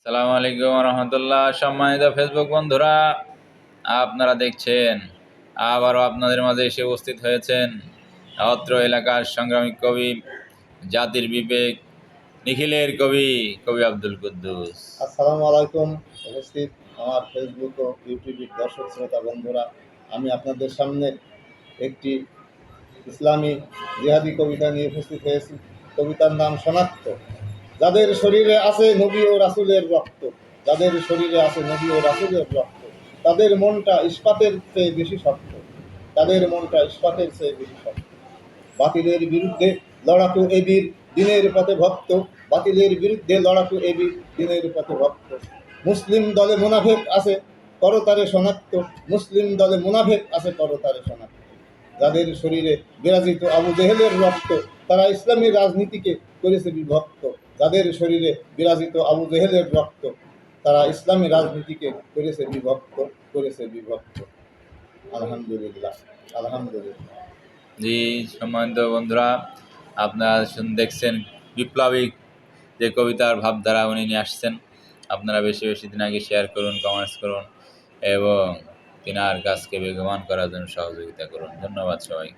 সালামু আলাইকুম রহমতুল্লাহ। সম্মানিত ফেসবুক বন্ধুরা, আপনারা দেখছেন আবারও আপনাদের মাঝে এসে উপস্থিত হয়েছেন অত্র এলাকার সংগ্রামী কবি, জাতির বিবেক, নিখিলের কবি কবি আব্দুল কুদ্দুস। আসসালামু আলাইকুম। উপস্থিত আমার ফেসবুক ও ইউটিউবের দর্শক শ্রোতা বন্ধুরা, আমি আপনাদের সামনে একটি ইসলামী জিহাদি কবিতা নিয়ে উপস্থিত হয়েছি। কবিতার নাম শনাক্ত। যাদের শরীরে আছে নবী ও রাসূলের রক্ত, যাদের শরীরে আছে নবী ও রাসূলের রক্ত, তাদের মনটা ইস্পাতের চেয়ে বেশি শক্ত, তাদের মনটা ইস্পাতের চেয়ে বেশি শক্ত। বাতিলের বিরুদ্ধে লড়াকু এ বীর দিনের পথে ভক্ত, বাতিলের বিরুদ্ধে লড়াকু এ বীর দিনের পথে ভক্ত। মুসলিম দলে মুনাফেক আছে করতারে শনাক্ত, মুসলিম দলে মুনাফেক আছে করতারে শনাক্ত। যাদের শরীরে বিরাজিত আবু জেহেলের রক্ত, তারা ইসলামী রাজনীতিকে করেছে বিভক্ত। যাদের শরীরে বিরাজিত আবু জেহেলের রক্ত, তারা ইসলামী রাজনীতিকে করেছে বিভক্ত, করেছে বিভক্ত। আলহামদুলিল্লাহ, আলহামদুলিল্লাহ। জি, সম্মানিত বন্ধুরা, আপনারা দেখছেন বিপ্লবী যে কবিতার ভাবধারা উনি নিয়ে আসছেন। আপনারা বেশি বেশি দিন আগে শেয়ার করুন, কমেন্টস করুন এবং তিনার কাজকে বেগবান করার জন্য সহযোগিতা করুন। ধন্যবাদ সবাই।